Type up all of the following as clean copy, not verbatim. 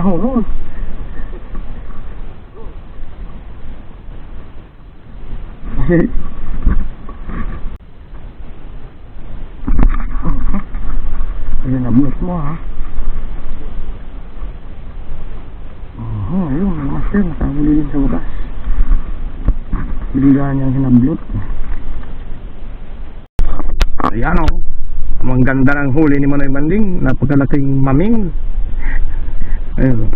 nahulog. Ayun, nabuhat mo ha. Ayun, mga master, nakahuli din sa wakas. Biglaan niyang hinablot. Ayan o, ang ganda ng huli ni Manoy Manding. Napakalaking maming. Ayun.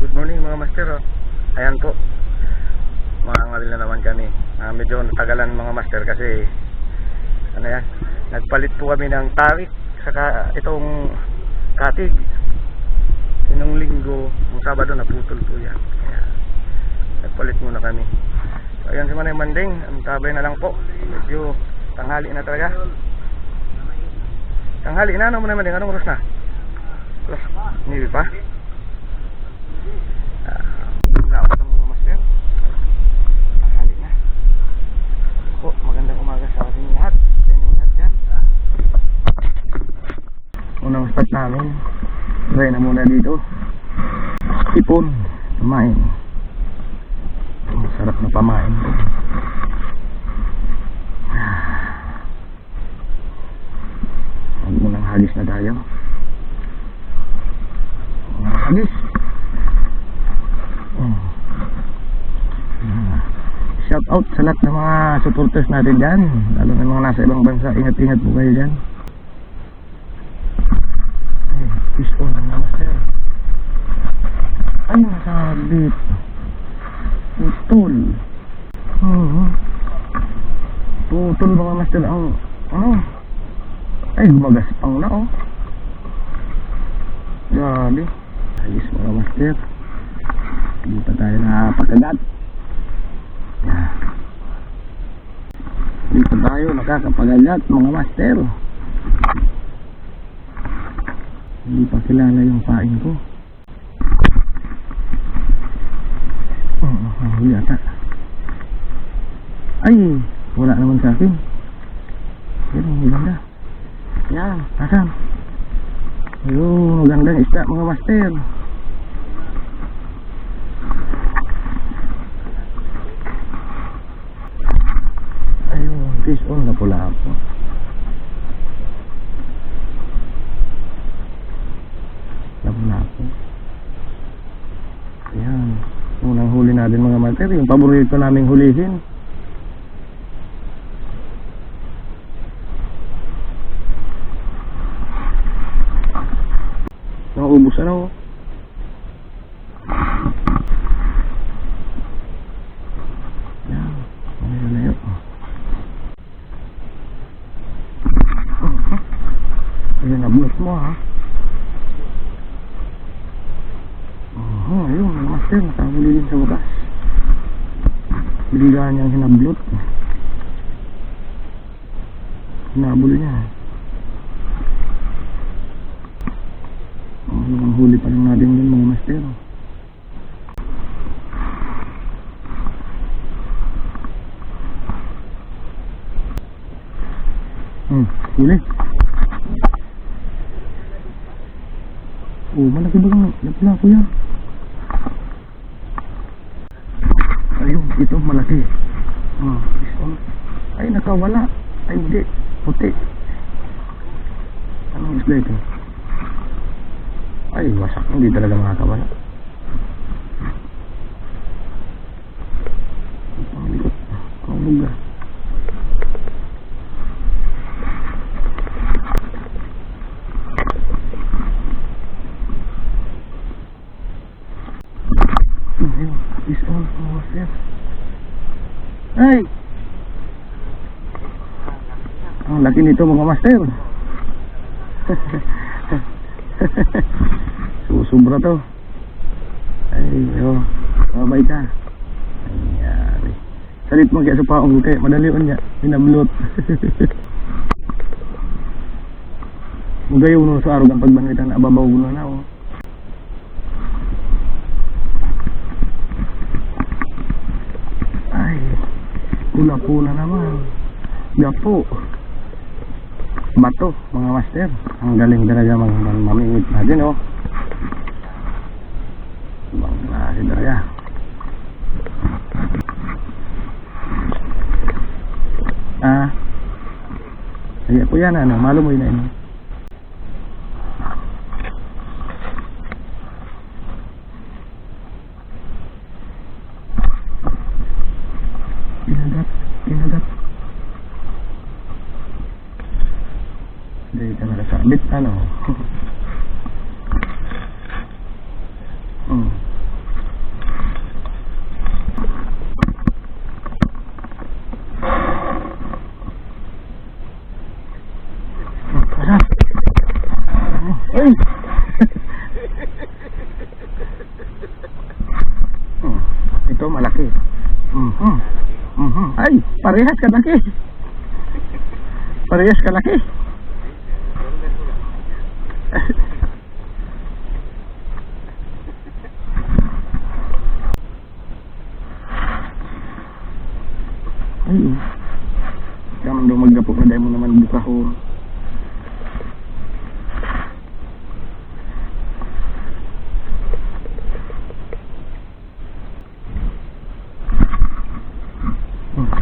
Good morning mga master. Ayan po, mangangal na naman kami. Medyo natagalan mga master kasi ano yan, nagpalit po kami ng tarik saka itong katig. Inong linggo, ng Sabado naputol po yan. Kaya nagpalit muna kami. So ayan si Manoy Manding, ang tabay na lang po. Medyo tanghali na talaga. Tanghali na, ano Manoy Manding? Anong oras na? Alas 9 pa? Laot ng mga master. Tanghali na po, magandang umaga sa ating lahat. Yung lahat dyan. Unang spot namin, try na muna dito. Sipon, pamain. Sarap na pamain to. Unang hagis na tayo. Hagis. Shout out sa lahat ng mga supporters natin dyan, lalo na mga nasa ibang bansa. Ingat-ingat po kayo dyan. Ay, fish on ang master. Ay, masabit. Putol. Putol mga master. Ang ay, gumagaspang na oh. Grabe. Ayos mga master. Hindi pa tayo nakapagkagat. Hindi pa tayo nakakapagagat mga master. Hindi pa kilala yung pain ko. Huli ata. Ay, wala naman sa akin. Yan, maganda. Yan, asan? Ayun, magandang isda mga master. Fish on na pula ako. Napula ako. Ayan, unang huli natin mga master. Yung paborito naming hulihin. Naubos ano. Ayan, ano na yun. Ayun, nabuhat mo ha. Ayun, mga master, nakahuli din sa wakas. Biglaan niyang hinablot. Hinabol niya. Ang huli pa lang natin din mga master. Huli. Oh, malaki ba ang napula ko yan? Ayun, ito malaki. Ay, nakawala. Ay, hindi. Puti. Anong isla ito? Ay, wasak. Hindi talaga makakawala. Ang likot. Ang lugar. Ay, ang laki nito mga master. Susubra to. Ay, mabay ka. Ay, salit mo kaya sa paong kaya madali niya. Pinablot. Mugayo no sa araw ang pagbangitan na ababaw na oh. Lapu na naman. Gapo. Bato, mga master. Ang galing talaga mamingit natin, oh. Bang klase talaga. Kaya po yan, ano, malumoy na yun. Kinagat. Hindi ka nakasabit, ano. Ay! Ito malaki. Ay, parehas kalaki. Parehas kalaki. Ay, kaman daw magdapok na dahil mo naman buka ko.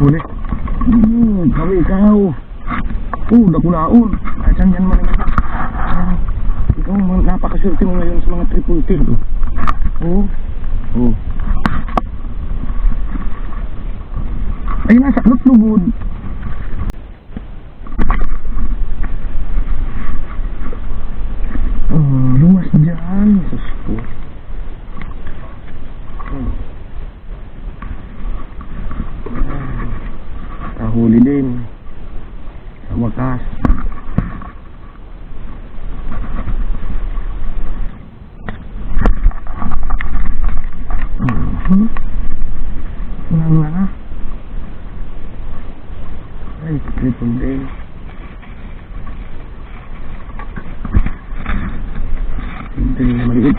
Huli. Kami ikaw. Dakulaon. Asan yan mga naman. Ikaw, napakaswerte mo ngayon sa mga triple tail. Ay, nasa lutlubod. Luwas dyan. Sus ko. Huli din sa wakas. Nga. Ay, triple day. Hindi na maliit.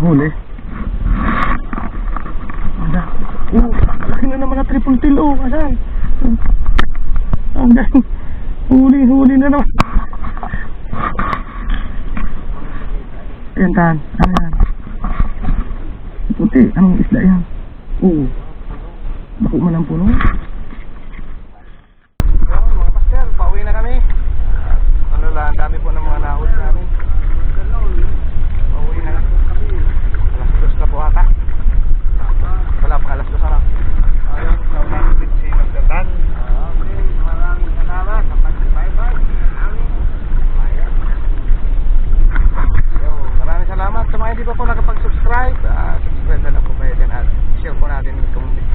Huli. Ada. Laki na naman na triple tail. Asan? Ang galing. Huli na naman. Ayan, tahan. Ano yan? Puti. Anong isda yan? Bako man ang puno. Mga master, pauwi na kami. Ano lang, dami po ng mga nahuli namin. Pauwi na kami. Alas 2 na po ata. Wala pa, alas 2 na. Ayun, naman din si Magdatan. Maraming salamat sa pag-bye-bye. Maraming salamat sa mga hindi pa po nakapag-subscribe. Subscribe na lang po kayo dyan at share po natin yung community.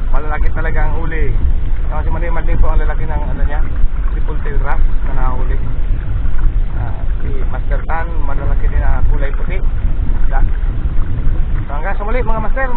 Malalaki talaga ang huli. Kasi mali po ang lalaki ng ano niya, triple tail wrasse na nahuli. Si Master Tan, malalaki din na kulay puti. So hanggang sa muli mga master,